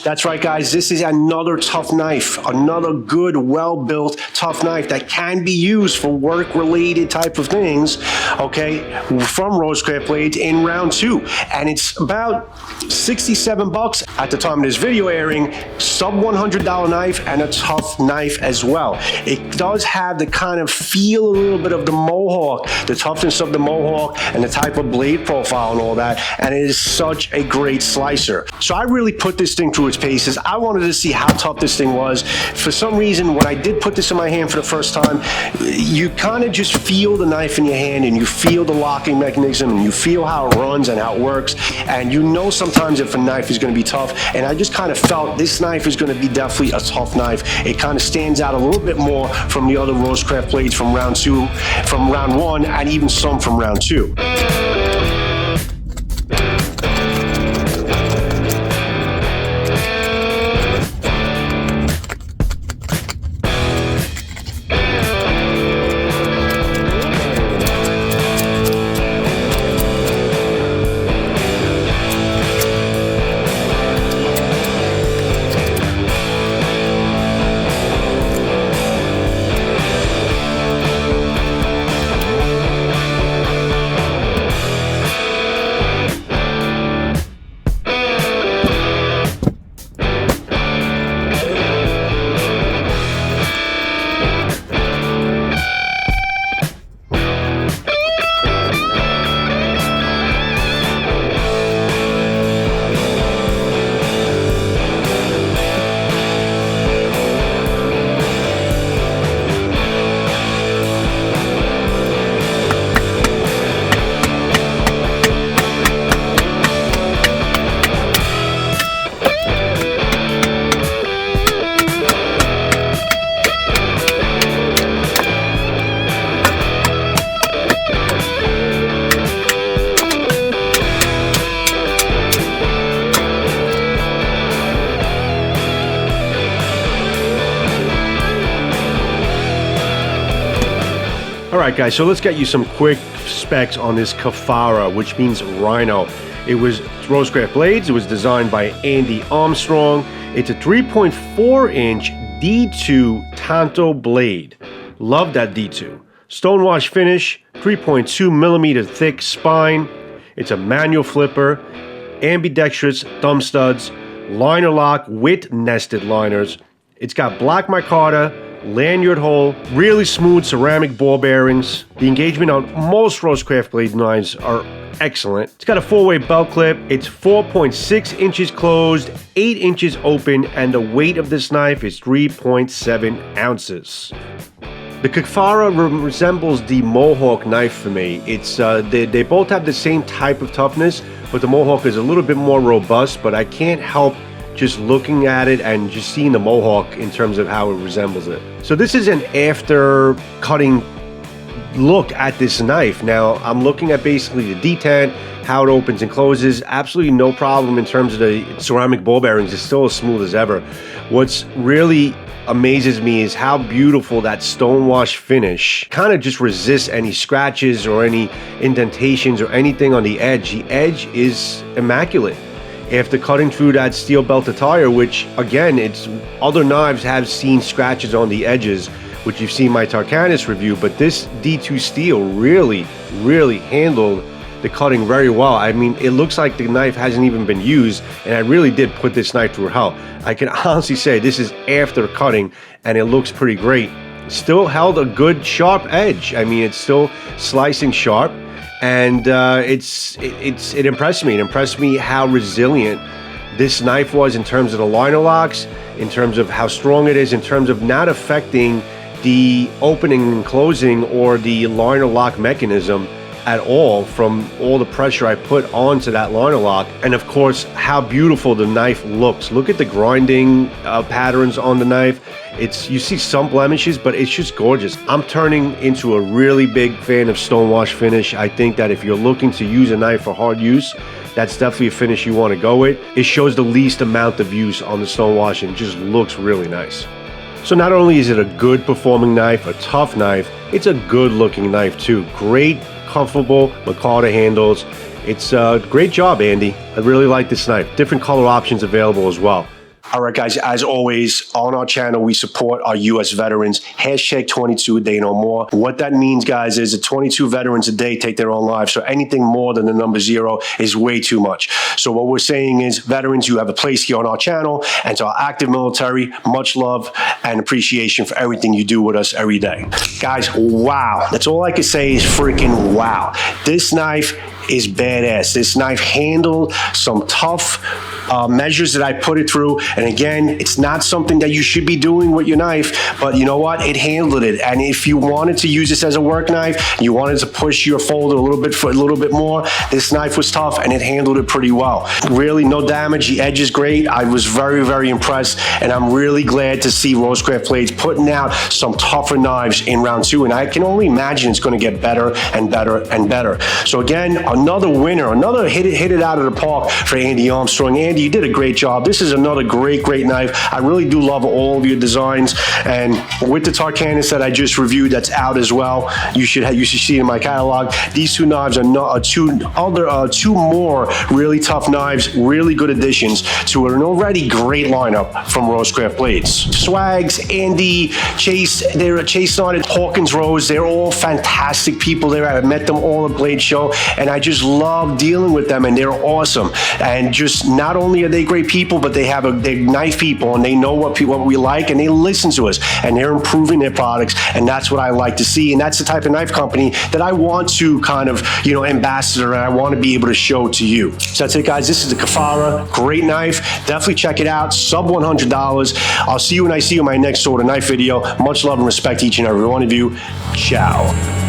That's right, guys. This is another tough knife, another good, well-built, tough knife that can be used for work-related type of things, okay, from RoseCraft Blades in round 2. And it's about 67 bucks at the time of this video airing, sub $100 knife, and a tough knife as well. It does have the kind of feel a little bit of the Mohawk, the toughness of the Mohawk, and the type of blade profile and all that, and it is such a great slicer. So I really put this thing through its paces. I wanted to see how tough this thing was. For some reason, when I did put this in my hand for the first time, you kind of just feel the knife in your hand, and you feel the locking mechanism, and you feel how it runs and how it works, and you know sometimes if a knife is going to be tough, and I just kind of felt this knife is going to be definitely a tough knife. It kind of stands out a little bit more from the other RoseCraft blades from round 2, from round 1, and even some from round 2. Alright guys, so let's get you some quick specs on this Kifara, which means Rhino. It was RoseCraft Blades, it was designed by Andy Armstrong. It's a 3.4 inch D2 Tanto blade. Love that D2. Stonewash finish, 3.2 millimeter thick spine. It's a manual flipper, ambidextrous thumb studs, liner lock with nested liners. It's got black micarta, lanyard hole, really smooth ceramic ball bearings. The engagement on most RoseCraft blade knives are excellent. It's got a 4-way belt clip. It's 4.6 inches closed, 8 inches open, and the weight of this knife is 3.7 ounces. The Kifara resembles the Mohawk knife for me. It's they both have the same type of toughness, but the Mohawk is a little bit more robust, but I can't help just looking at it and just seeing the Mohawk in terms of how it resembles it. So this is an after cutting look at this knife. Now I'm looking at basically the detent, how it opens and closes. Absolutely no problem in terms of the ceramic ball bearings. It's still as smooth as ever. What's really amazes me is how beautiful that stonewash finish kind of just resists any scratches or any indentations or anything on the edge. The edge is immaculate after cutting through that steel belted tire, which again, it's other knives have seen scratches on the edges, which you've seen my Toughness review, but this D2 steel really handled the cutting very well. I mean, it looks like the knife hasn't even been used, and I really did put this knife through hell. I can honestly say this is after cutting, and it looks pretty great. Still held a good sharp edge. I mean, it's still slicing sharp. And it impressed me. It impressed me how resilient this knife was in terms of the liner locks, in terms of how strong it is, in terms of not affecting the opening and closing or the liner lock mechanism at all from all the pressure I put onto that liner lock. And of course, how beautiful the knife looks. Look at the grinding patterns on the knife. You see some blemishes, but it's just gorgeous. I'm turning into a really big fan of stonewash finish. I think that if you're looking to use a knife for hard use, that's definitely a finish you want to go with. It shows the least amount of use on the stonewash and just looks really nice. So not only is it a good performing knife, a tough knife, it's a good looking knife too. Great, comfortable micarta handles. It's a great job, Andy. I really like this knife. Different color options available as well. All right, guys, as always, on our channel, we support our U.S. veterans. Hashtag 22 a day, no more. What that means, guys, is that 22 veterans a day take their own lives. So anything more than the number 0 is way too much. So what we're saying is, veterans, you have a place here on our channel. And to our active military, much love and appreciation for everything you do with us every day. Guys, wow. That's all I can say is freaking wow. This knife is badass. This knife handled some tough measures that I put it through. And again, it's not something that you should be doing with your knife, but you know what? It handled it. And if you wanted to use this as a work knife, you wanted to push your folder a little bit more, this knife was tough and it handled it pretty well. Really no damage. The edge is great. I was very, very impressed, and I'm really glad to see RoseCraft Blades putting out some tougher knives in round 2. And I can only imagine it's going to get better and better and better. So again, another winner, another hit it out of the park for Andy Armstrong. Andy, you did a great job. This is another great knife. I really do love all of your designs, and with the Toughness that I just reviewed, that's out as well. You should see it in my catalog. These 2 knives are two more really tough knives, really good additions to an already great lineup from RoseCraft Blades. Swags, Andy, Chase, Chase Nard, Hawkins Rose, they're all fantastic people there. I met them all at Blade Show, and I just love dealing with them, and they're awesome. And just not only are they great people, but they're knife people, and they know what we like, and they listen to us, and they're improving their products, and that's what I like to see. And that's the type of knife company that I want to kind of, ambassador, and I want to be able to show to you. So that's it, guys. This is the Kifara. Great knife. Definitely check it out. Sub $100. I'll see you when I see you in my next sword and knife video. Much love and respect to each and every one of you. Ciao.